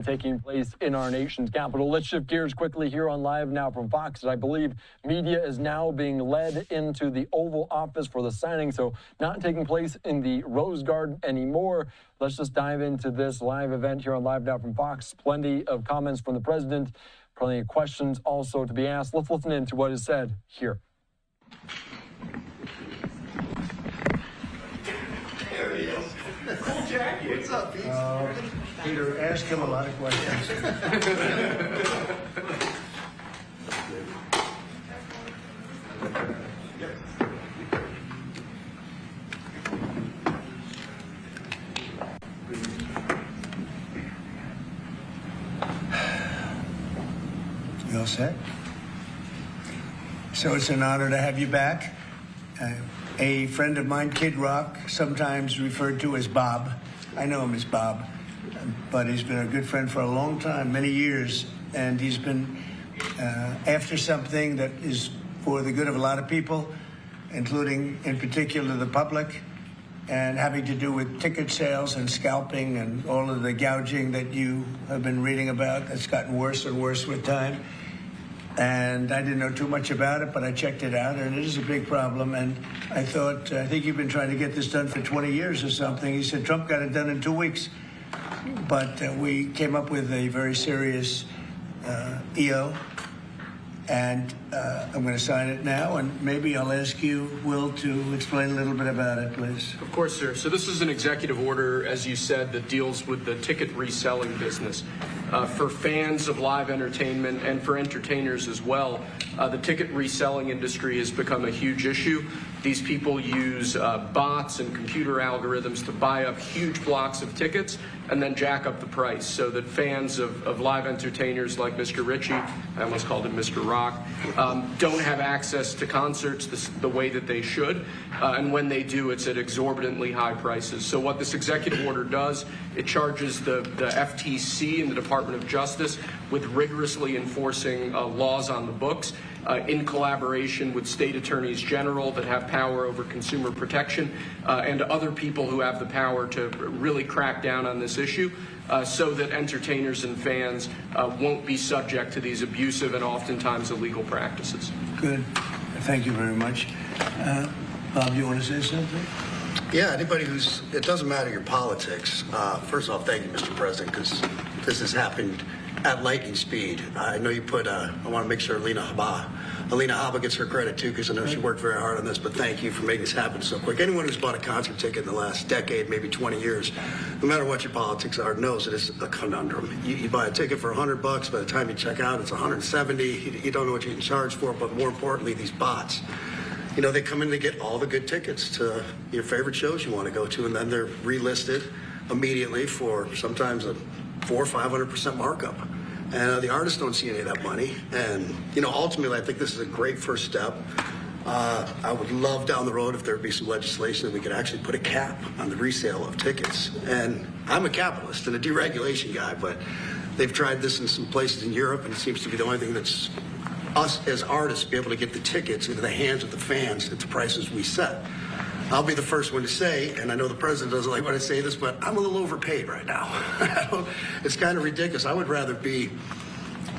taking place in our nation's capital. Let's shift gears quickly here on Live Now from Fox. I believe media is now being led into the Oval Office for the signing, so not taking place in the Rose Garden anymore. Let's just dive into this live event here on Live Now from Fox. Plenty of comments from the president, plenty of questions also to be asked. Let's listen in to what is said here. There he is. Cool jacket. What's up, Pete? Peter, ask him a lot of questions. You all set? So it's an honor to have you back. A friend of mine, Kid Rock, sometimes referred to as Bob. I know him as Bob, but he's been a good friend for a long time, many years, and he's been after something that is for the good of a lot of people, including, in particular, the public, and having to do with ticket sales and scalping and all of the gouging that you have been reading about. That's gotten worse and worse with time. And I didn't know too much about it, but I checked it out, and it is a big problem. And I thought, I think you've been trying to get this done for 20 years or something. He said Trump got it done in 2 weeks. But we came up with a very serious EO, and I'm going to sign it now, and maybe I'll ask you, Will, to explain a little bit about it, please. Of course, sir. So this is an executive order, as you said, that deals with the ticket reselling business. For fans of live entertainment and for entertainers as well, the ticket reselling industry has become a huge issue. These people use bots and computer algorithms to buy up huge blocks of tickets and then jack up the price so that fans of live entertainers like Mr. Ritchie, I almost called him Mr. Rock, don't have access to concerts the way that they should. And when they do, it's at exorbitantly high prices. So what this executive order does, it charges the FTC and the Department of Justice with rigorously enforcing laws on the books in collaboration with state attorneys general that have power over consumer protection and other people who have the power to really crack down on this issue so that entertainers and fans won't be subject to these abusive and oftentimes illegal practices. Good. Thank you very much. Bob, you want to say something? Yeah, anybody who's, it doesn't matter your politics. First off, thank you, Mr. President, because this has happened at lightning speed. I know you put, I want to make sure Alina Habba gets her credit too, because I know she worked very hard on this, but thank you for making this happen so quick. Anyone who's bought a concert ticket in the last decade, maybe 20 years, no matter what your politics are, knows it is a conundrum. You buy a ticket for $100, by the time you check out, it's $170. You don't know what you can charge for, but more importantly, these bots. You know, they come in to get all the good tickets to your favorite shows you want to go to, and then they're relisted immediately for sometimes a 400% or 500% markup. And the artists don't see any of that money. And, you know, ultimately, I think this is a great first step. I would love down the road if there would be some legislation that we could actually put a cap on the resale of tickets. And I'm a capitalist and a deregulation guy, but they've tried this in some places in Europe, and it seems to be the only thing that's us as artists be able to get the tickets into the hands of the fans at the prices we set. I'll be the first one to say, and I know the president doesn't like when I say this, but I'm a little overpaid right now. It's kind of ridiculous. I would rather be,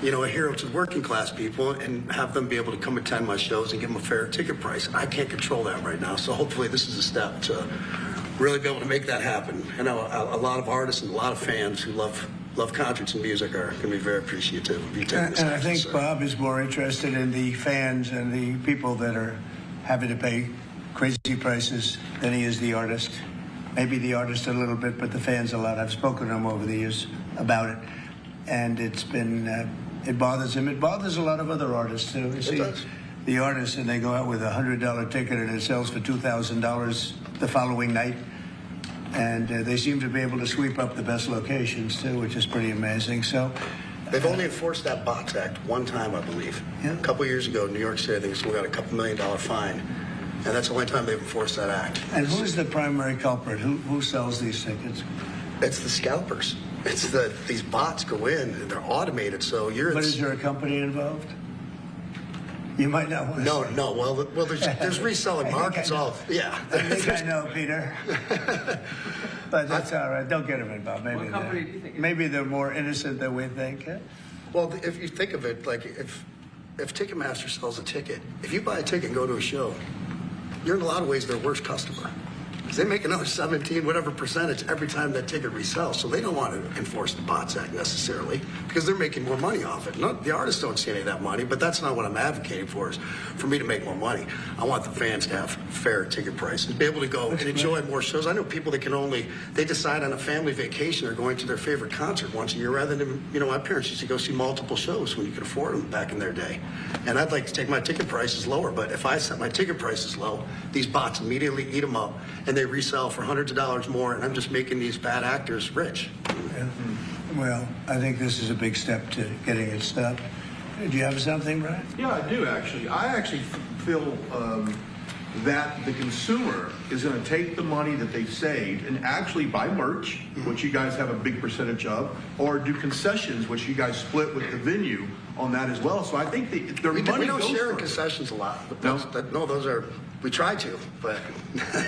you know, a hero to working class people and have them be able to come attend my shows and give them a fair ticket price. I can't control that right now, so hopefully this is a step to really be able to make that happen. I know a lot of artists and a lot of fans who love concerts and music are going to be very appreciative of you taking this And I think sir. Bob is more interested in the fans and the people that are having to pay crazy prices than he is the artist. Maybe the artist a little bit, but the fans a lot. I've spoken to him over the years about it, and it's been it bothers him. It bothers a lot of other artists too. You see the artists, and they go out with $100 ticket and it sells for $2,000 the following night, and they seem to be able to sweep up the best locations too, which is pretty amazing. So they've only enforced that Bots Act one time, I believe. Yeah. A couple years ago in New York City, I think we got a couple $1 million fine. And that's the only time they've enforced that act. And who is the primary culprit? Who sells these tickets? It's the scalpers. It's these bots go in and they're automated. So you're. But is there a company involved? You might not want to. No. Well, there's reselling markets. All yeah. I think I know, Peter. But that's all right. Don't get them involved. Maybe What company do you think? maybe they're more innocent than we think. Huh? Well, if you think of it, like if Ticketmaster sells a ticket, if you buy a ticket and go to a show, you're in a lot of ways their worst customer. Because they make another 17, whatever percentage every time that ticket resells. So they don't want to enforce the Bots Act necessarily because they're making more money off it. The artists don't see any of that money, but that's not what I'm advocating for, is for me to make more money. I want the fans to have fair ticket prices, be able to go and enjoy more shows. I know people that they decide on a family vacation they're going to their favorite concert once a year rather than, my parents used to go see multiple shows when you could afford them back in their day. And I'd like to take my ticket prices lower, but if I set my ticket prices low, these bots immediately eat them up and they resell for hundreds of dollars more, and I'm just making these bad actors rich. Yeah. Well, I think this is a big step to getting it stopped. Do you have something, Brian? Yeah, I do actually. I actually feel that the consumer is going to take the money that they've saved and actually buy merch, which you guys have a big percentage of, or do concessions, which you guys split with the venue on that as well. So I think their money we don't goes share in further. concessions a lot. No? Those are. We try to, but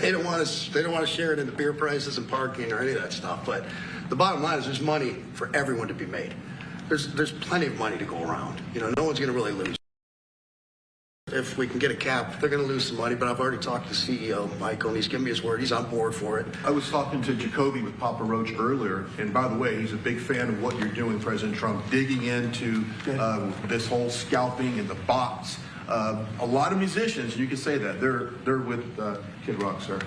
they don't want to share it in the beer prices and parking or any of that stuff. But the bottom line is there's money for everyone to be made. There's plenty of money to go around. No one's going to really lose. If we can get a cap, they're going to lose some money. But I've already talked to the CEO, Michael, and he's given me his word. He's on board for it. I was talking to Jacoby with Papa Roach earlier, and by the way, he's a big fan of what you're doing, President Trump, digging into this whole scalping and the bots. A lot of musicians, you can say that, they're with Kid Rock, sir,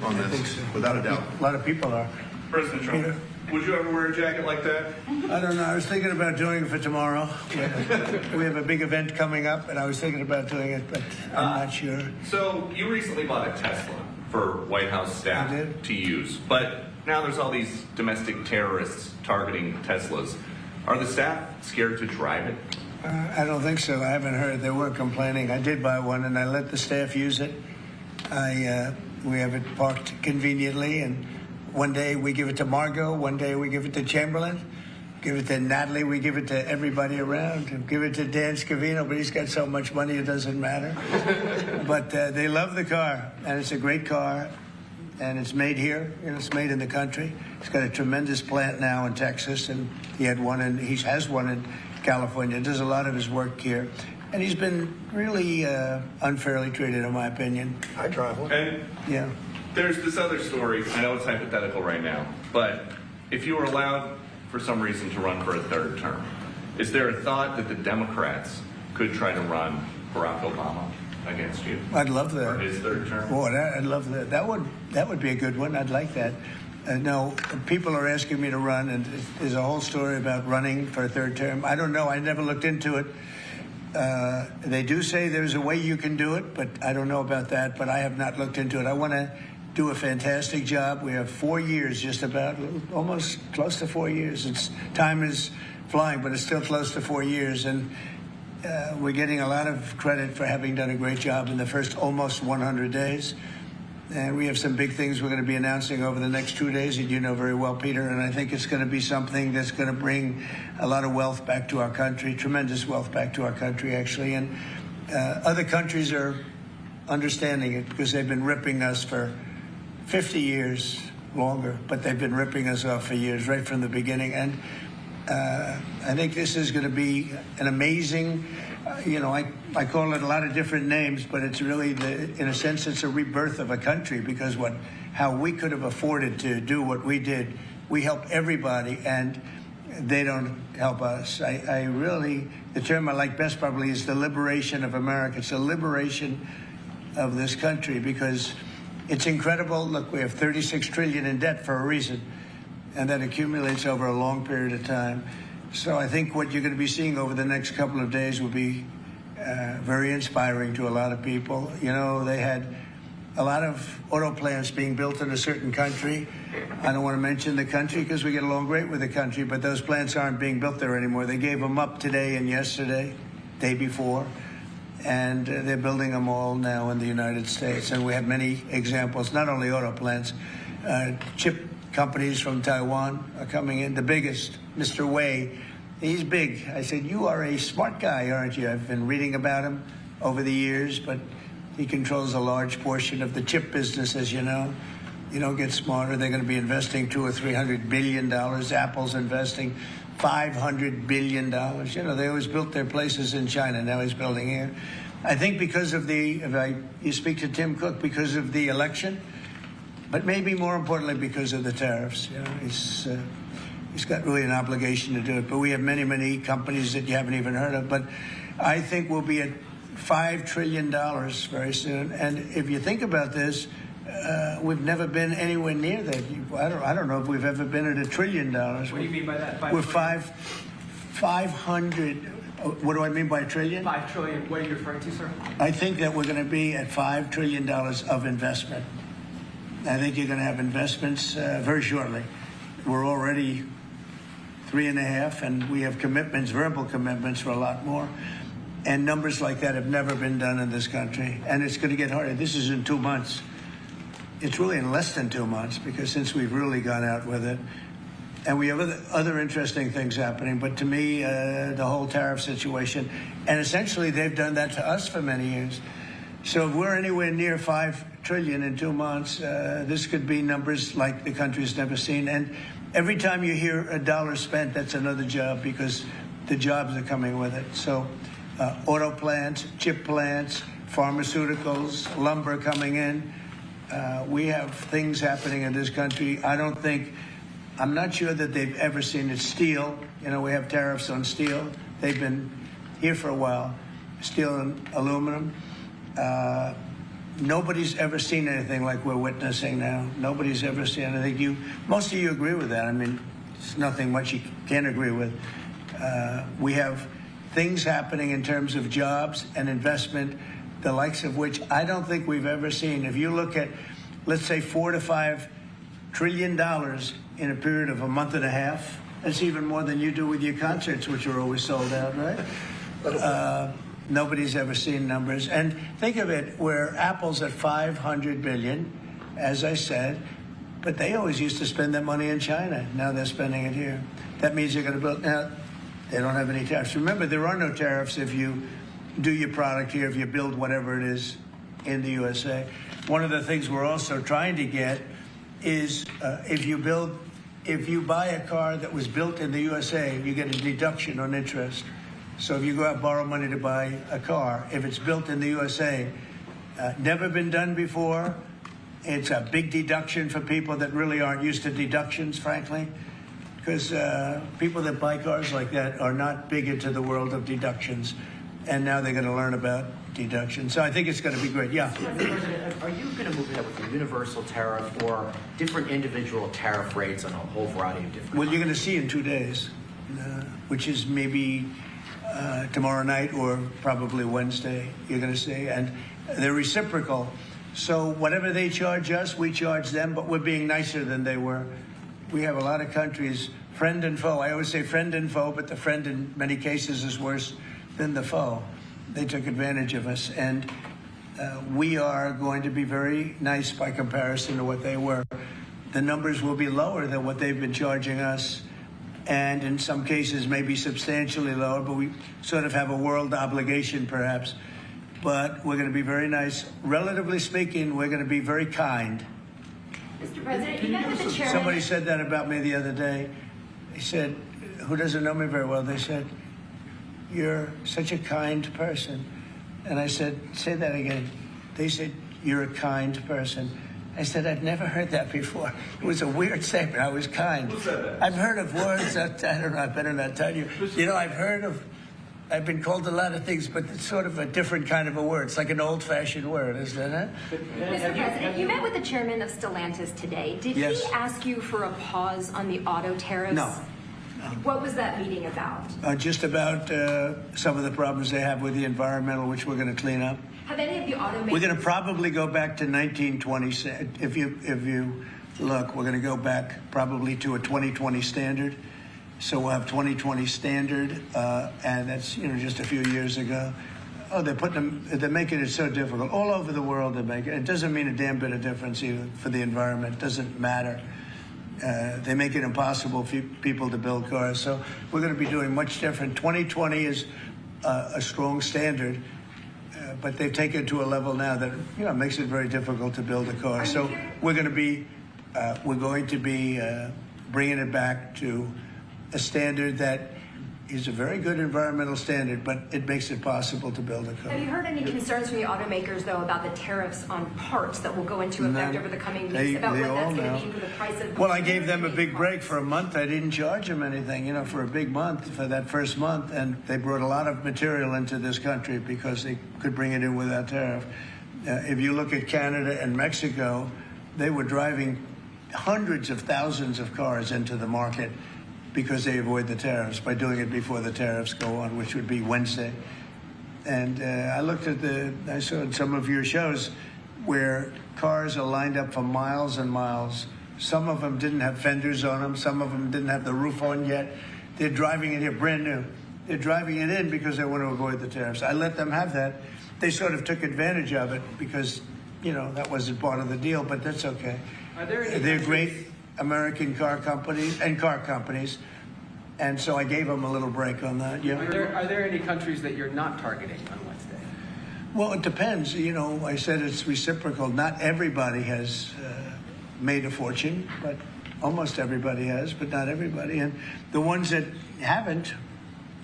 on this, think so. without a doubt. A lot of people are. President Trump, Peter? would you ever wear a jacket like that? I don't know. I was thinking about doing it for tomorrow. We have a big event coming up, and I was thinking about doing it, but I'm not sure. So you recently bought a Tesla for White House staff I did. to use, but now there's all these domestic terrorists targeting Teslas. Are the staff scared to drive it? I don't think so. I haven't heard. They were complaining. I did buy one, and I let the staff use it. We have it parked conveniently, and one day we give it to Margot, one day we give it to Chamberlain, give it to Natalie, we give it to everybody around, and give it to Dan Scavino, but he's got so much money it doesn't matter. But they love the car, and it's a great car, and it's made here. It's made in the country. He's got a tremendous plant now in Texas, and he has one in California. Does a lot of his work here, and he's been really unfairly treated, in my opinion. I drive one. And Yeah. there's this other story. I know it's hypothetical right now, but if you were allowed for some reason to run for a third term, is there a thought that the Democrats could try to run Barack Obama against you I'd love that. for his third term? Boy, I'd love that. That would be a good one. I'd like that. No, people are asking me to run, and there's a whole story about running for a third term. I don't know. I never looked into it. They do say there's a way you can do it, but I don't know about that. But I have not looked into it. I want to do a fantastic job. We have 4 years, just about, almost close to 4 years. Time is flying, but it's still close to 4 years, and we're getting a lot of credit for having done a great job in the first almost 100 days. And we have some big things we're going to be announcing over the next 2 days, that you know very well, Peter. And I think it's going to be something that's going to bring a lot of wealth back to our country, tremendous wealth back to our country, actually. And other countries are understanding it because they've been ripping us for 50 years, longer, but they've been ripping us off for years, right from the beginning. And I think this is going to be an amazing, I call it a lot of different names, but it's really, in a sense, it's a rebirth of a country, because how we could have afforded to do what we did, we help everybody, and they don't help us. I really, the term I like best probably is the liberation of America. It's the liberation of this country, because it's incredible. Look, we have 36 trillion in debt for a reason, and that accumulates over a long period of time. So I think what you're going to be seeing over the next couple of days will be very inspiring to a lot of people. They had a lot of auto plants being built in a certain country. I don't want to mention the country because we get along great with the country, but those plants aren't being built there anymore. They gave them up today and yesterday, day before, and they're building them all now in the United States. And we have many examples, not only auto plants, chip companies from Taiwan are coming in. The biggest, Mr. Wei, he's big. I said, you are a smart guy, aren't you? I've been reading about him over the years, but he controls a large portion of the chip business, as you know. You don't get smarter. They're going to be investing $200 or $300 billion. Apple's investing $500 billion. You know, they always built their places in China. Now he's building here. I think because of you speak to Tim Cook, because of the election, but maybe more importantly because of the tariffs. You know, he's got really an obligation to do it. But we have many, many companies that you haven't even heard of. But I think we'll be at $5 trillion very soon. And if you think about this, we've never been anywhere near that. I don't know if we've ever been at $1 trillion. What do you mean by that? We're 500. What do I mean by trillion? 5 trillion. What are you referring to, sir? I think that we're going to be at $5 trillion of investment. I think you're going to have investments very shortly. We're already 3.5, and we have commitments, verbal commitments for a lot more. And numbers like that have never been done in this country. And it's going to get harder. This is in 2 months. It's really in less than 2 months, because since we've really gone out with it, and we have other interesting things happening. But to me, the whole tariff situation, and essentially they've done that to us for many years. So if we're anywhere near $5 trillion in 2 months, this could be numbers like the country's never seen. And every time you hear a dollar spent, that's another job, because the jobs are coming with it. So auto plants, chip plants, pharmaceuticals, lumber coming in. We have things happening in this country. I'm not sure that they've ever seen it. Steel, you know, we have tariffs on steel. They've been here for a while. Steel and aluminum. Nobody's ever seen anything like we're witnessing now. Nobody's ever seen anything. Most of you agree with that. I mean, it's nothing much you can't agree with. We have things happening in terms of jobs and investment, the likes of which I don't think we've ever seen. If you look at, let's say, $4 to $5 trillion in a period of a month and a half, that's even more than you do with your concerts, which are always sold out, right? Nobody's ever seen numbers. And think of it, where Apple's at $500 billion, as I said, but they always used to spend that money in China. Now they're spending it here. That means they're going to build. Now, they don't have any tariffs. Remember, there are no tariffs if you do your product here, if you build whatever it is in the USA. One of the things we're also trying to get is if you buy a car that was built in the USA, you get a deduction on interest. So if you go out and borrow money to buy a car, if it's built in the USA, never been done before, it's a big deduction for people that really aren't used to deductions, frankly, because people that buy cars like that are not big into the world of deductions, and now they're going to learn about deductions. So I think it's going to be great. Yeah. Mr. President, are you going to move ahead with a universal tariff or different individual tariff rates on a whole variety of different? Well, you're going to see in 2 days, which is maybe tomorrow night or probably Wednesday, you're going to see. And they're reciprocal. So whatever they charge us, we charge them, but we're being nicer than they were. We have a lot of countries, friend and foe. I always say friend and foe, but the friend in many cases is worse than the foe. They took advantage of us. And we are going to be very nice by comparison to what they were. The numbers will be lower than what they've been charging us, and in some cases maybe substantially lower, but we sort of have a world obligation perhaps. But we're going to be very nice. Relatively speaking, we're going to be very kind. Mr. President, you met with the chairman. Somebody said that about me the other day. They said, who doesn't know me very well, they said, "You're such a kind person." And I said, "Say that again." They said, "You're a kind person." I said, "I've never heard that before." It was a weird statement. I was kind. Who said that? I've heard of words that, I don't know, I better not tell you. You know, I've been called a lot of things, but it's sort of a different kind of a word. It's like an old-fashioned word, isn't it? Mr. President, you met with the chairman of Stellantis today. Did Yes. he ask you for a pause on the auto tariffs? No. What was that meeting about? Just about some of the problems they have with the environmental, which we're going to clean up. Have any of the automakers... We're going to probably go back to 1920. If you look, we're going to go back probably to a 2020 standard. So we'll have 2020 standard, and that's just a few years ago. Oh, they're making it so difficult all over the world. They're making it doesn't mean a damn bit of difference even for the environment. It doesn't matter. They make it impossible for people to build cars. So we're going to be doing much different. 2020 is a strong standard. But they've taken it to a level now that makes it very difficult to build a car. So we're going to be we're going to be bringing it back to a standard that is a very good environmental standard, but it makes it possible to build a car. Have you heard any concerns from the automakers, though, about the tariffs on parts that will go into effect over the coming weeks, about what that's going to mean for the price of... Well, I gave them a big break for a month. I didn't charge them anything, you know, for a big month, for that first month, and they brought a lot of material into this country because they could bring it in without tariff. If you look at Canada and Mexico, they were driving hundreds of thousands of cars into the market because they avoid the tariffs by doing it before the tariffs go on, which would be Wednesday. And I looked at I saw some of your shows where cars are lined up for miles and miles. Some of them didn't have fenders on them. Some of them didn't have the roof on yet. They're driving it here brand new. They're driving it in because they want to avoid the tariffs. I let them have that. They sort of took advantage of it because, you know, that wasn't part of the deal, but that's okay. They're great American car companies, and so I gave them a little break on that. Yeah. Are there any countries that you're not targeting on Wednesday? Well, it depends. You know, I said it's reciprocal. Not everybody has made a fortune, but almost everybody has, but not everybody. And the ones that haven't,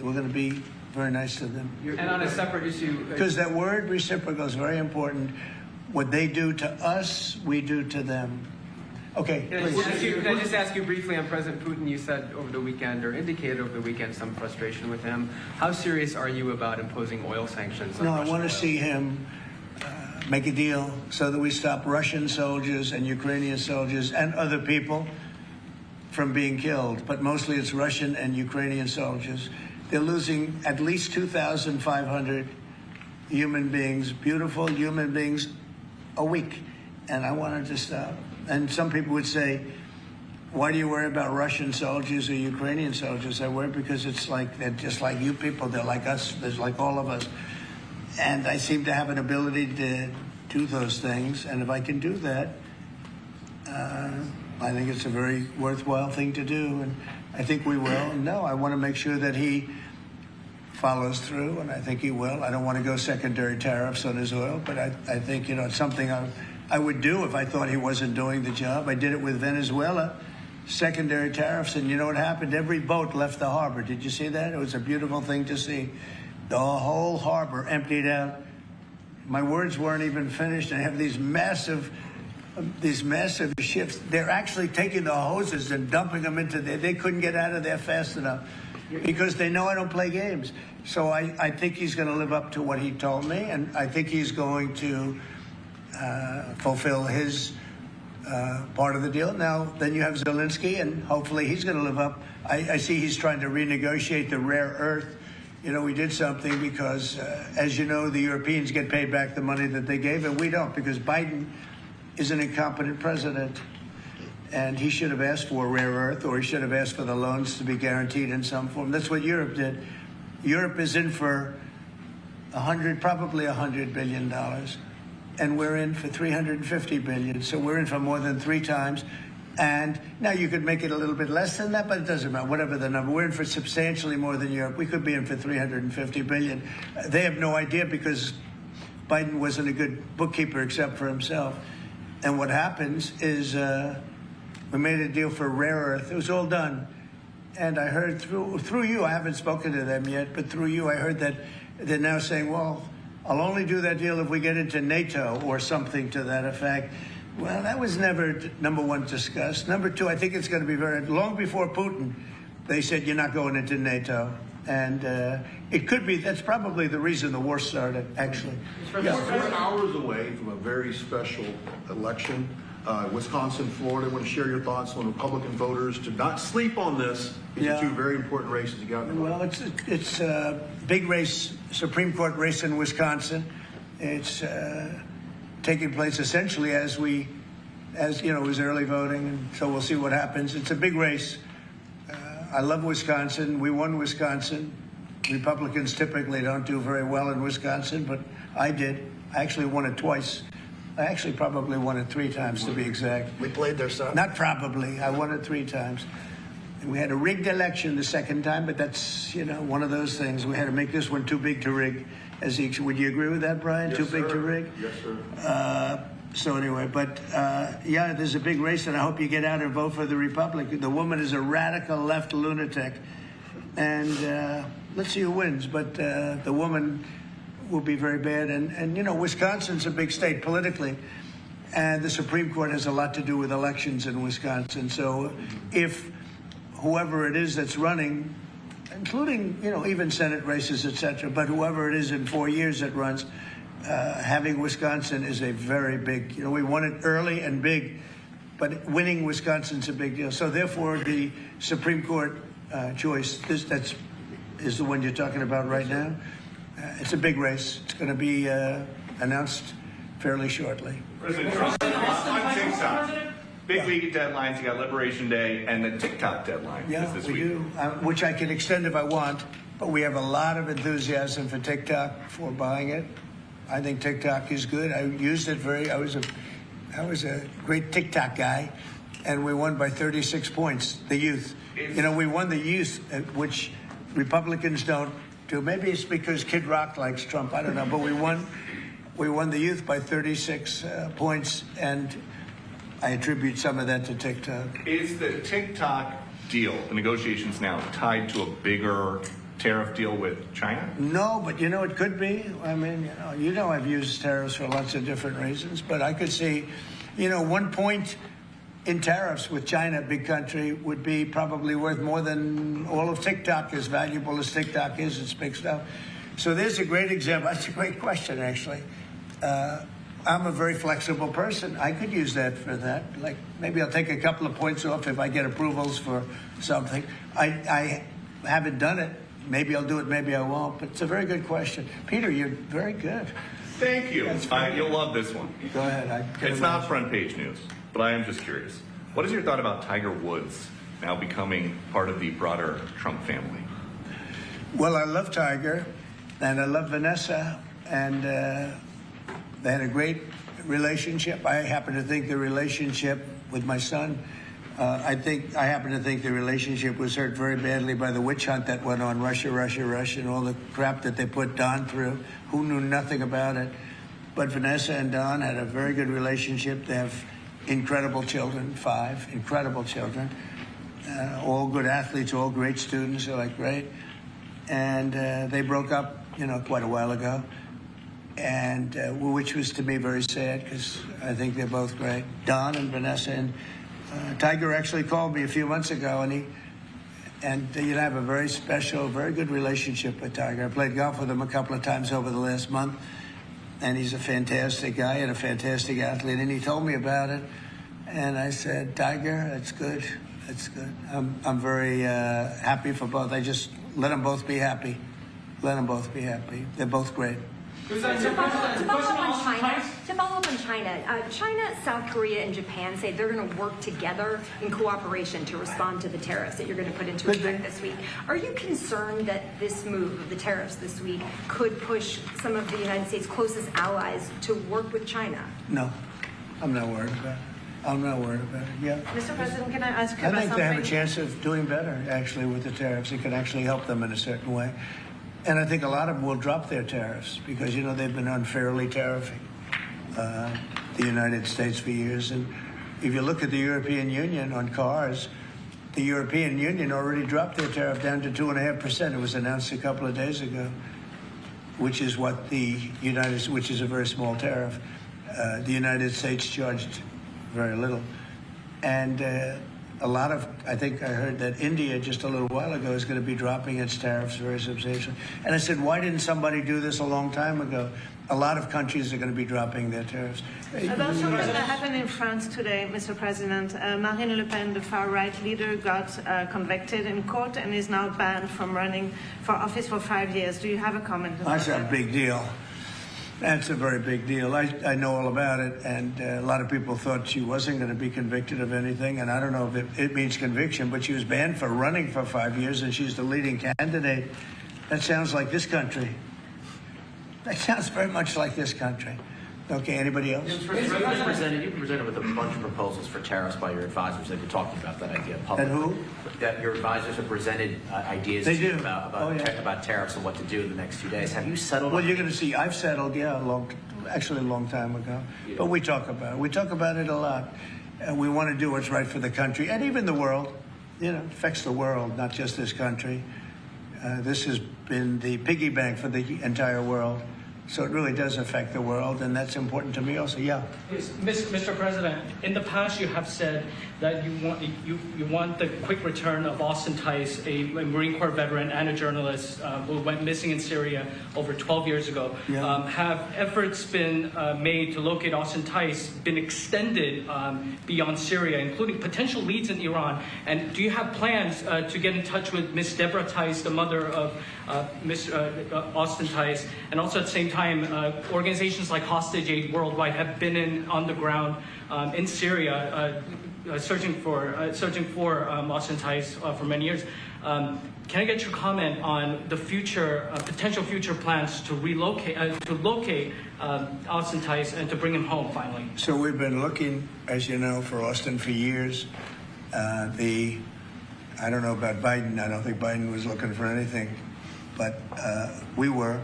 we're going to be very nice to them. And on a separate issue... Because that word reciprocal is very important. What they do to us, we do to them. Okay, Can I just ask you briefly on President Putin? You said over the weekend, or indicated over the weekend, some frustration with him. How serious are you about imposing oil sanctions on No, Russian I want to oil? see him make a deal so that we stop Russian soldiers and Ukrainian soldiers and other people from being killed. But mostly it's Russian and Ukrainian soldiers. They're losing at least 2,500 human beings, beautiful human beings, a week. And I wanted to stop. And some people would say, why do you worry about Russian soldiers or Ukrainian soldiers? I worry because it's like they're just like you people. They're like us. They're like all of us. And I seem to have an ability to do those things. And if I can do that, I think it's a very worthwhile thing to do. And I think we will. And no, I want to make sure that he follows through, and I think he will. I don't want to go secondary tariffs on his oil, but I think, you know, it's something I would do if I thought he wasn't doing the job. I did it with Venezuela, secondary tariffs, and you know what happened? Every boat left the harbor. Did you see that? It was a beautiful thing to see. The whole harbor emptied out. My words weren't even finished. I have these massive ships. They're actually taking the hoses and dumping them into there. They couldn't get out of there fast enough because they know I don't play games. So I think he's going to live up to what he told me, and I think he's going to fulfill his part of the deal. Now, then you have Zelensky, and hopefully he's going to live up. I see he's trying to renegotiate the rare earth. You know, we did something because, as you know, the Europeans get paid back the money that they gave, and we don't, because Biden is an incompetent president. And he should have asked for rare earth, or he should have asked for the loans to be guaranteed in some form. That's what Europe did. Europe is in for probably $100 billion. And we're in for $350 billion. So we're in for more than 3 times. And now you could make it a little bit less than that, but it doesn't matter, whatever the number. We're in for substantially more than Europe. We could be in for $350 billion. They have no idea because Biden wasn't a good bookkeeper except for himself. And what happens is we made a deal for rare earth. It was all done. And I heard through you, I haven't spoken to them yet, but through you I heard that they're now saying, well, I'll only do that deal if we get into NATO or something to that effect. Well, that was never, number one, discussed. Number two, I think it's going to be long before Putin, they said you're not going into NATO. And it could be, that's probably the reason the war started, actually. We're hours away from a very special election. Wisconsin, Florida. I want to share your thoughts on Republican voters to not sleep on this. These are 2 very important races you got to Well, it's a big race, Supreme Court race in Wisconsin. It's taking place essentially as you know, it was early voting, and so we'll see what happens. It's a big race. I love Wisconsin. We won Wisconsin. Republicans typically don't do very well in Wisconsin, but I did. I actually won it twice. I actually probably won it 3 times, to be exact. We played their side. Not probably. I won it 3 times. And we had a rigged election the second time, but that's, you know, one of those things. We had to make this one too big to rig. Would you agree with that, Brian? Yes, too big sir. to rig? Yes, sir. So anyway, but yeah, there's a big race, and I hope you get out and vote for the Republican. The woman is a radical left lunatic, and let's see who wins. But the woman will be very bad. And you know, Wisconsin's a big state politically, and the Supreme Court has a lot to do with elections in Wisconsin. So if whoever it is that's running, including, you know, even Senate races, etc., but whoever it is in 4 years that runs, having Wisconsin is a very big, you know, we won it early and big, but winning Wisconsin's a big deal. So therefore, the Supreme Court choice, that is the one you're talking about right now. It's a big race. It's going to be announced fairly shortly. President Trump, on TikTok, big league deadlines. You got Liberation Day and the TikTok deadline is this week. We do, which I can extend if I want, but we have a lot of enthusiasm for TikTok, for buying it. I think TikTok is good. I used it I was a great TikTok guy, and we won by 36 points, the youth. You know, we won the youth, which Republicans don't do. Maybe it's because Kid Rock likes Trump, I don't know, but we won the youth by 36 points, and I attribute some of that to TikTok. Is the TikTok deal, the negotiations now, tied to a bigger tariff deal with China? No, but you know, it could be. I mean, you know I've used tariffs for lots of different reasons, but I could see, you know, 1 point in tariffs with China, big country, would be probably worth more than all of TikTok, as valuable as TikTok is. It's big stuff. So there's a great example. That's a great question, actually. I'm a very flexible person. I could use that for that. Like, maybe I'll take a couple of points off if I get approvals for something. I haven't done it. Maybe I'll do it, maybe I won't. But it's a very good question. Peter, you're very good. Thank you. You'll love this one. Go ahead. It's not front page news, but I am just curious. What is your thought about Tiger Woods now becoming part of the broader Trump family? Well, I love Tiger, and I love Vanessa, and they had a great relationship. I happen to think the relationship with my son, I happen to think the relationship was hurt very badly by the witch hunt that went on, Russia, and all the crap that they put Don through, who knew nothing about it. But Vanessa and Don had a very good relationship. They have incredible children, 5 incredible children, all good athletes, all great students. They're like great. And they broke up, you know, quite a while ago, and which was to me very sad, because I think they're both great, Don and Vanessa. And Tiger actually called me a few months ago, and you have a very special, very good relationship with Tiger. I played golf with him a couple of times over the last month, and he's a fantastic guy and a fantastic athlete. And he told me about it, and I said, Tiger, that's good. That's good. I'm very happy for both. I just let them both be happy. Let them both be happy. They're both great. To follow up on China, China, South Korea, and Japan say they're going to work together in cooperation to respond to the tariffs that you're going to put into effect this week. Are you concerned that this move of the tariffs this week could push some of the United States' closest allies to work with China? No, I'm not worried about it. I'm not worried about it. Yeah. Mr. President, can I ask you about something? I think they have a chance of doing better, actually, with the tariffs. It can actually help them in a certain way. And I think a lot of them will drop their tariffs because, you know, they've been unfairly tariffing the United States for years. And if you look at the European Union on cars, the European Union already dropped their tariff down to 2.5%. It was announced a couple of days ago, which is what which is a very small tariff. The United States charged very little. And I think I heard that India just a little while ago is going to be dropping its tariffs very substantially. And I said, why didn't somebody do this a long time ago? A lot of countries are going to be dropping their tariffs. That's something that happened in France today, Mr. President. Marine Le Pen, the far-right leader, got convicted in court and is now banned from running for office for 5 years. Do you have a comment on that? That's a big deal. That's a very big deal. I know all about it, and a lot of people thought she wasn't going to be convicted of anything, and I don't know if it means conviction, but she was banned for running for 5 years, and she's the leading candidate. That sounds like this country. That sounds very much like this country. Okay, anybody else? You've been presented with a bunch of proposals for tariffs by your advisors. They've been talking about that idea publicly. And who? That your advisors have presented ideas They to you do. about tariffs and what to do in the next 2 days. Have you settled Well, on you're going to see. I've settled, a long time ago. But we talk about it. We talk about it a lot. We want to do what's right for the country and even the world. It affects the world, not just this country. This has been the piggy bank for the entire world. So it really does affect the world, and that's important to me also. Yeah. Yes, Mr. President, in the past you have said that you want the quick return of Austin Tice, a Marine Corps veteran and a journalist who went missing in Syria over 12 years ago. Yeah. Have efforts been made to locate Austin Tice been extended beyond Syria, including potential leads in Iran? And do you have plans to get in touch with Miss Deborah Tice, the mother of Miss Austin Tice, and also at the same time, organizations like Hostage Aid Worldwide have been on the ground in Syria searching for Austin Tice for many years. Can I get your comment on the future, potential future plans to locate Austin Tice and to bring him home finally? So we've been looking, as you know, for Austin for years. I don't know about Biden. I don't think Biden was looking for anything, but we were.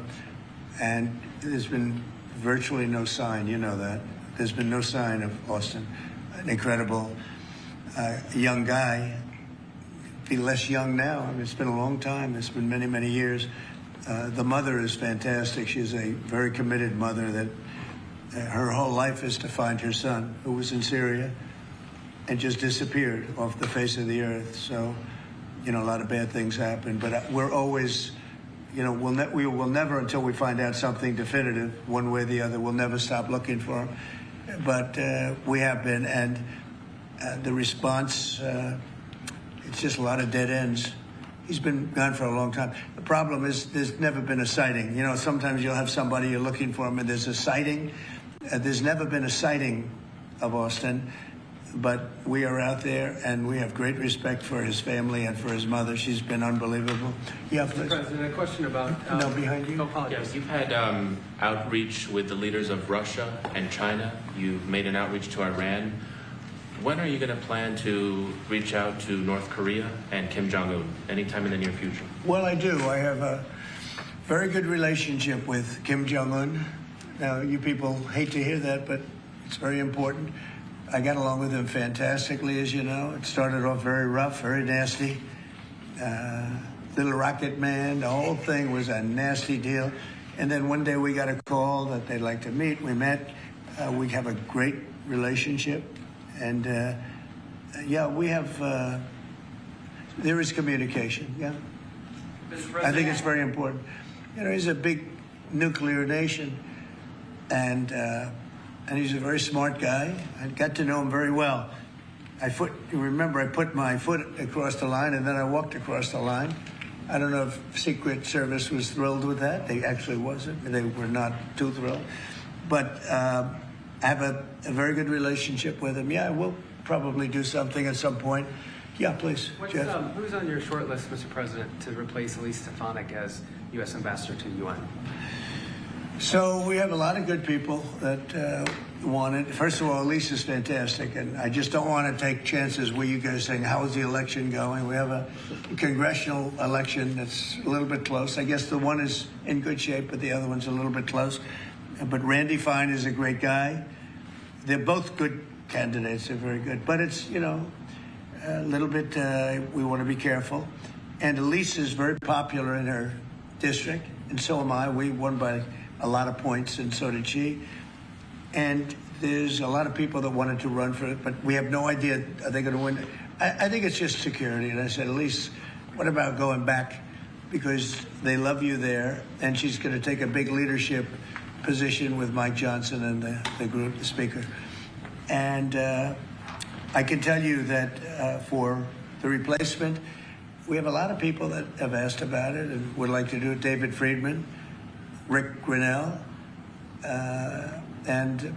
And there's been virtually no sign, you know that. There's been no sign of Austin. An incredible young guy. Be less young now. I mean, it's been a long time. It's been many, many years. The mother is fantastic. She's a very committed mother that her whole life is to find her son, who was in Syria and just disappeared off the face of the earth. So, a lot of bad things happen. But we're always... we will never, until we find out something definitive, one way or the other, we'll never stop looking for him. But we have been, and the response, it's just a lot of dead ends. He's been gone for a long time. The problem is there's never been a sighting. Sometimes you'll have somebody you're looking for him, and there's a sighting. There's never been a sighting of Austin. But we are out there, and we have great respect for his family and for his mother. She's been unbelievable. Yeah, please. Mr. President, a question about... no, behind you. No, apologies. Yes, you've had outreach with the leaders of Russia and China. You've made an outreach to Iran. When are you going to plan to reach out to North Korea and Kim Jong-un? Anytime in the near future? Well, I do. I have a very good relationship with Kim Jong-un. Now, you people hate to hear that, but it's very important. I got along with him fantastically, as you know. It started off very rough, very nasty. Little rocket man, the whole thing was a nasty deal. And then one day we got a call that they'd like to meet. We met. We have a great relationship. And, we have, there is communication, yeah. I think it's very important. He's a big nuclear nation. And he's a very smart guy. I got to know him very well. You remember I put my foot across the line and then I walked across the line. I don't know if Secret Service was thrilled with that. They actually wasn't. They were not too thrilled. But I have a very good relationship with him. Yeah, we'll probably do something at some point. Yeah, please, Jeff. Who's on your short list, Mr. President, to replace Elise Stefanik as U.S. Ambassador to the UN? So we have a lot of good people that want it. First of all, Elise is fantastic, and I just don't want to take chances with you guys saying, how is the election going? We have a congressional election that's a little bit close. I guess the one is in good shape, but the other one's a little bit close. But Randy Fine is a great guy. They're both good candidates. They're very good. But it's, a little bit, we want to be careful. And Elise is very popular in her district, and so am I. We won by a lot of points, and so did she. And there's a lot of people that wanted to run for it, but we have no idea, are they going to win? I think it's just security. And I said, Elise, what about going back? Because they love you there, and she's going to take a big leadership position with Mike Johnson and the group, the speaker. And I can tell you that for the replacement, we have a lot of people that have asked about it and would like to do it. David Friedman, Rick Grinnell, and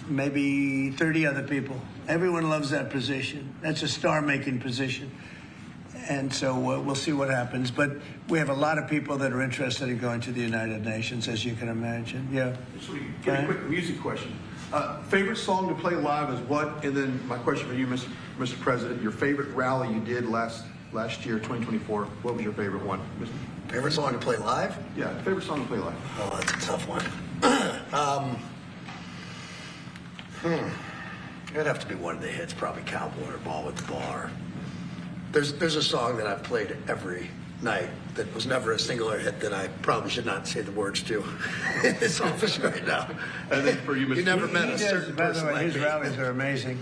maybe 30 other people. Everyone loves that position. That's a star-making position. And so we'll see what happens. But we have a lot of people that are interested in going to the United Nations, as you can imagine. Yeah. Just get a quick music question. Favorite song to play live is what? And then my question for you, Mr. President, your favorite rally you did last year, 2024. What was your favorite one? Favorite song to play live? Yeah, favorite song to play live. Oh, that's a tough one. It'd have to be one of the hits, probably Cowboy or Ball with the Bar. There's a song that I've played every night that was never a singular hit that I probably should not say the words to in this office right now. And then for you, Mr. You never met a certain by the person way, like his me. rallies are amazing.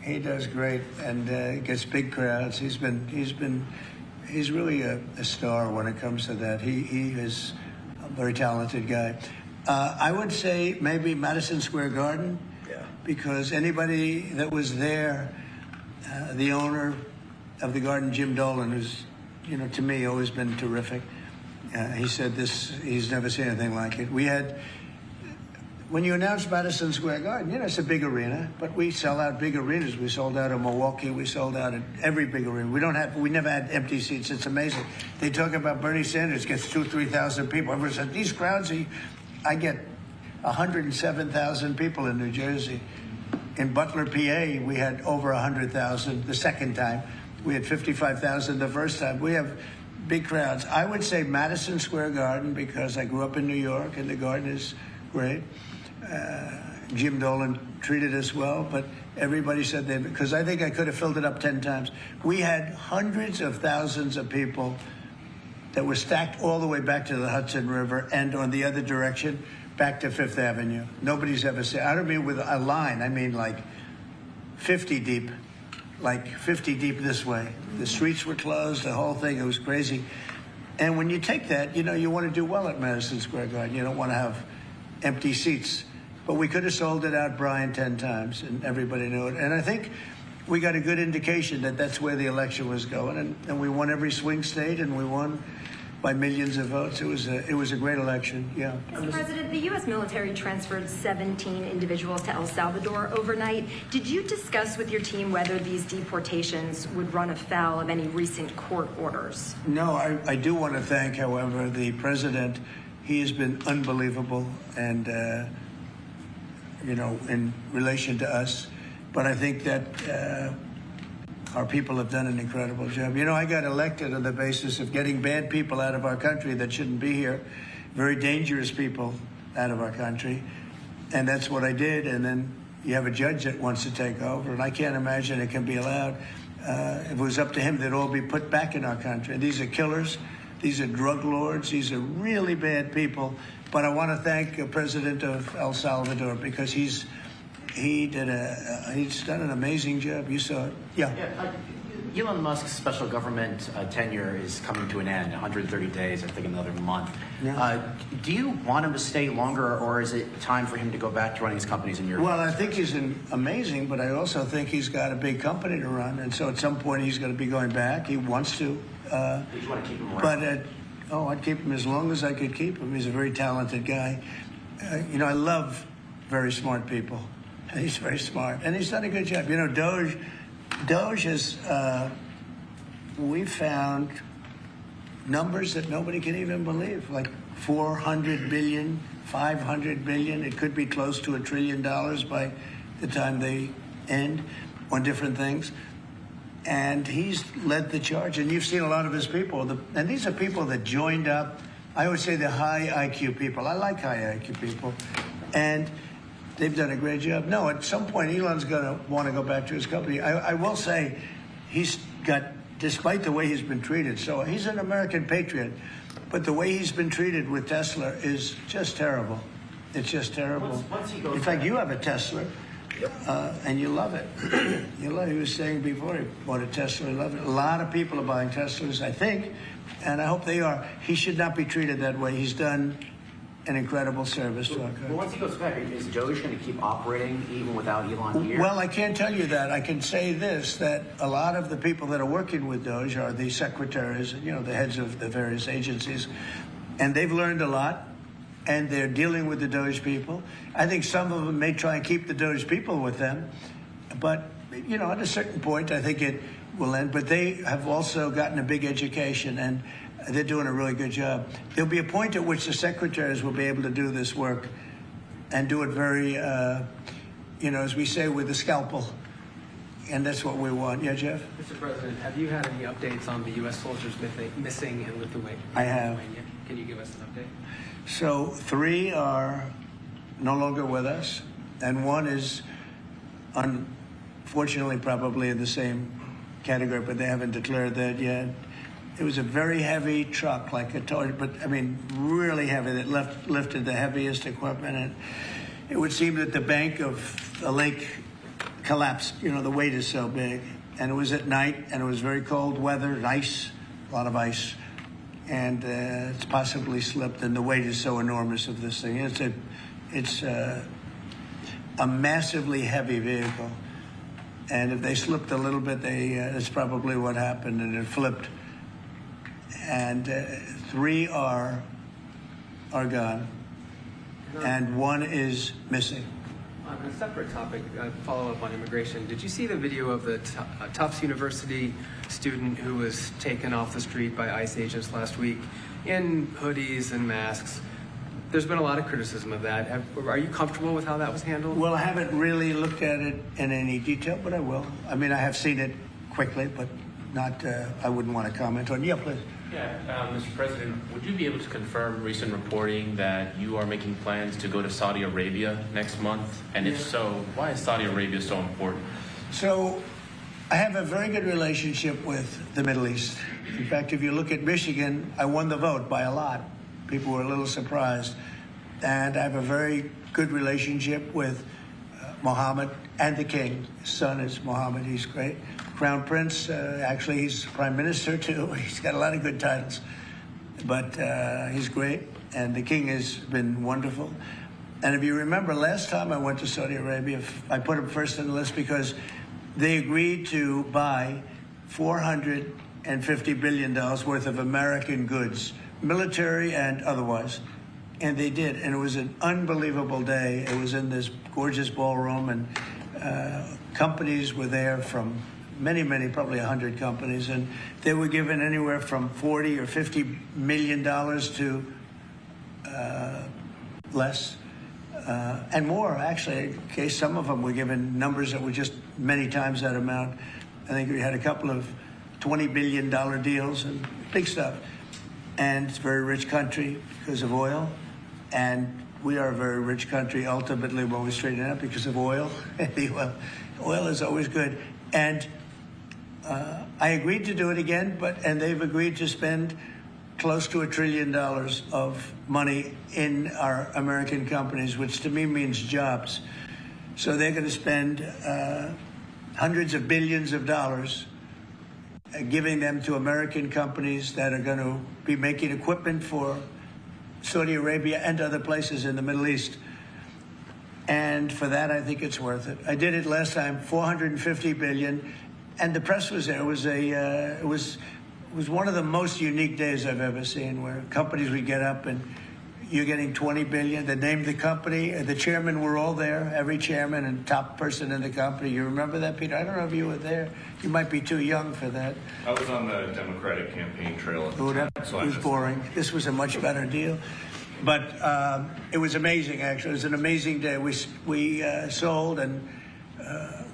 He does great and gets big crowds. He's really a star when it comes to that. He is a very talented guy. I would say maybe Madison Square Garden, because anybody that was there, the owner of the garden, Jim Dolan, who's, to me, always been terrific. He said he's never seen anything like it. We had, when you announce Madison Square Garden, it's a big arena, but we sell out big arenas. We sold out in Milwaukee. We sold out at every big arena. We never had empty seats. It's amazing. They talk about Bernie Sanders gets 2,000 or 3,000 people. Everyone said, these crowds, I get 107,000 people in New Jersey. In Butler, PA, we had over 100,000 the second time. We had 55,000 the first time. We have big crowds. I would say Madison Square Garden because I grew up in New York and the garden is great. Jim Dolan treated us well, but everybody said because I think I could have filled it up 10 times. We had hundreds of thousands of people that were stacked all the way back to the Hudson River and on the other direction back to Fifth Avenue. Nobody's ever seen. I don't mean with a line. I mean like 50 deep. Like 50 deep this way. The streets were closed, the whole thing, it was crazy. And when you take that, you want to do well at Madison Square Garden. You don't want to have empty seats. But we could have sold it out, Brian, 10 times, and everybody knew it. And I think we got a good indication that that's where the election was going. And we won every swing state, and we won by millions of votes. It was a great election, yeah. Mr. President, the U.S. military transferred 17 individuals to El Salvador overnight. Did you discuss with your team whether these deportations would run afoul of any recent court orders? No, I do want to thank, however, the president. He has been unbelievable and, in relation to us. But I think that our people have done an incredible job. I got elected on the basis of getting bad people out of our country that shouldn't be here, very dangerous people out of our country. And that's what I did. And then you have a judge that wants to take over, and I can't imagine it can be allowed. If it was up to him, they'd all be put back in our country. These are killers. These are drug lords. These are really bad people. But I want to thank the president of El Salvador because he's done an amazing job. You saw it. Yeah. Elon Musk's special government tenure is coming to an end, 130 days, I think another month. Yeah. Do you want him to stay longer, or is it time for him to go back to running his companies in Europe? Well, I think he's amazing, but I also think he's got a big company to run, and so at some point he's going to be going back. He wants to. Did you want to keep him around? But, I'd keep him as long as I could keep him. He's a very talented guy. I love very smart people. He's very smart, and he's done a good job. DOGE has, we found numbers that nobody can even believe, like 400 billion, 500 billion. It could be close to $1 trillion by the time they end on different things. And he's led the charge, and you've seen a lot of his people. And these are people that joined up. I would say the high IQ people. I like high IQ people. And they've done a great job. No, at some point, Elon's going to want to go back to his company. I will say he's got, despite the way he's been treated, so he's an American patriot, but the way he's been treated with Tesla is just terrible. It's just terrible. In fact, you have a Tesla, and you love it. He was saying before he bought a Tesla, he loved it. A lot of people are buying Teslas, I think, and I hope they are. He should not be treated that way. He's done an incredible service to our country. Well, once he goes back, is DOGE going to keep operating even without Elon here? Well, I can't tell you that. I can say this, that a lot of the people that are working with DOGE are the secretaries, the heads of the various agencies, and they've learned a lot, and they're dealing with the DOGE people. I think some of them may try and keep the DOGE people with them, but, at a certain point, I think will end. But they have also gotten a big education, and they're doing a really good job. There'll be a point at which the secretaries will be able to do this work and do it very, as we say, with the scalpel. And that's what we want. Yeah, Jeff? Mr. President, have you had any updates on the U.S. soldiers missing in Lithuania? I have. Can you give us an update? So 3 are no longer with us, and 1 is unfortunately probably in the same category, but they haven't declared that yet. It was a very heavy truck, like a toy, but I mean, really heavy, that lifted the heaviest equipment. And it would seem that the bank of the lake collapsed. The weight is so big. And it was at night, and it was very cold weather, ice, a lot of ice. And it's possibly slipped, and the weight is so enormous of this thing. It's a massively heavy vehicle. And if they slipped a little bit, that's probably what happened, and it flipped. And 3 are gone, and 1 is missing. On a separate topic, follow up on immigration. Did you see the video of the Tufts University student who was taken off the street by ICE agents last week in hoodies and masks? There's been a lot of criticism of that. Are you comfortable with how that was handled? Well, I haven't really looked at it in any detail, but I will. I mean, I have seen it quickly, but not. I wouldn't want to comment on. Yeah, please. Yeah, Mr. President, would you be able to confirm recent reporting that you are making plans to go to Saudi Arabia next month? And if so, why is Saudi Arabia so important? So, I have a very good relationship with the Middle East. In fact, if you look at Michigan, I won the vote by a lot. People were a little surprised. And I have a very good relationship with Mohammed and the king. His son is Mohammed. He's great. Crown Prince, actually, he's Prime Minister, too. He's got a lot of good titles. But he's great. And the king has been wonderful. And if you remember, last time I went to Saudi Arabia, I put him first on the list because they agreed to buy $450 billion worth of American goods, military and otherwise. And they did. And it was an unbelievable day. It was in this gorgeous ballroom, and companies were there from many, probably 100 companies. And they were given anywhere from $40 or $50 million to less. And more, actually. In case some of them were given numbers that were just many times that amount. I think we had a couple of $20 billion deals and big stuff. And it's a very rich country because of oil. And we are a very rich country, ultimately, when we straighten it out, because of oil. Oil is always good. And I agreed to do it again, and they've agreed to spend close to $1 trillion of money in our American companies, which to me means jobs. So they're going to spend hundreds of billions of dollars giving them to American companies that are going to be making equipment for Saudi Arabia and other places in the Middle East. And for that, I think it's worth it. I did it last time, $450 billion, and the press was there. It was one of the most unique days I've ever seen, where companies would get up and you're getting $20 billion. They named the company. The chairmen were all there, every chairman and top person in the company. You remember that, Peter? I don't know if you were there. You might be too young for that. I was on the Democratic campaign trail at the time. It was boring. This was a much better deal. But it was amazing, actually. It was an amazing day. We sold and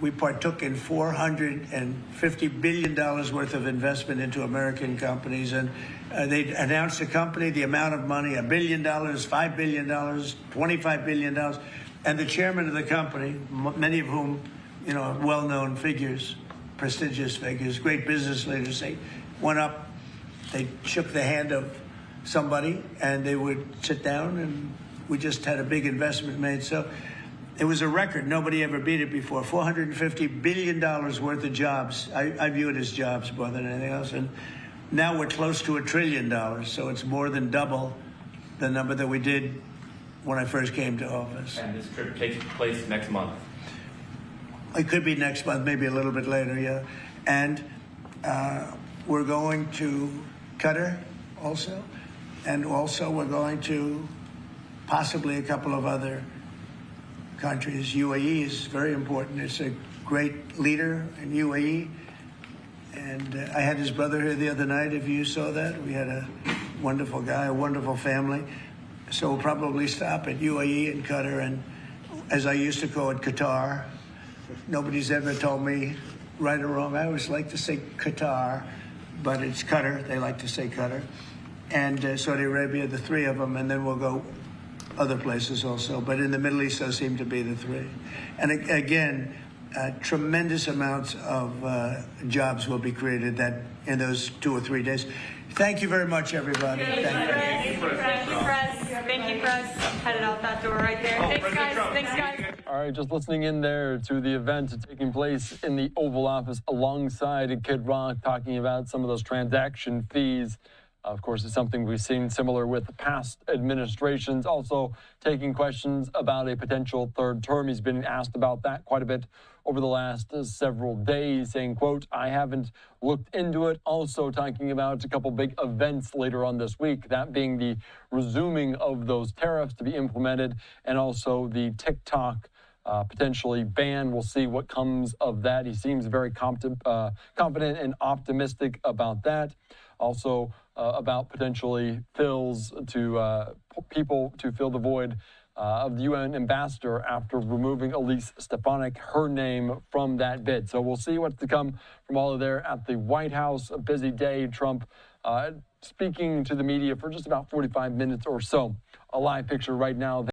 we partook in $450 billion worth of investment into American companies. And they announced the company, the amount of money, $1 billion, $5 billion, $25 billion. And the chairman of the company, many of whom, well-known figures, prestigious figures, great business leaders, they went up, they shook the hand of somebody, and they would sit down, and we just had a big investment made. So it was a record. Nobody ever beat it before. $450 billion worth of jobs. I view it as jobs more than anything else. And now we're close to $1 trillion. So it's more than double the number that we did when I first came to office. And this trip takes place next month. It could be next month, maybe a little bit later, yeah. And we're going to Qatar also. And also we're going to possibly a couple of other countries. UAE is very important. It's a great leader in UAE. And I had his brother here the other night, if you saw that. We had a wonderful guy, a wonderful family. So we'll probably stop at UAE and Qatar, and as I used to call it, Qatar. Nobody's ever told me right or wrong. I always like to say Qatar, but it's Qatar. They like to say Qatar. And Saudi Arabia, the three of them, and then we'll go other places also. But in the Middle East, those seem to be the three. And again, tremendous amounts of jobs will be created in those 2 or 3 days. Thank you very much, everybody. Thank you. Thank you, press. Headed out that door right there. Thanks, guys. Thanks, guys. All right, just listening in there to the event taking place in the Oval Office alongside Kid Rock, talking about some of those transaction fees. Of course, it's something we've seen similar with past administrations. Also taking questions about a potential third term. He's been asked about that quite a bit over the last several days, saying, quote, I haven't looked into it. Also talking about a couple big events later on this week, that being the resuming of those tariffs to be implemented, and also the TikTok potentially ban. We'll see what comes of that. He seems very confident and optimistic about that. Also about potentially fills to people to fill the void of the UN ambassador after removing Elise Stefanik, her name, from that bid. So we'll see what's to come from all of there at the White House. A busy day. Trump speaking to the media for just about 45 minutes or so. A live picture right now.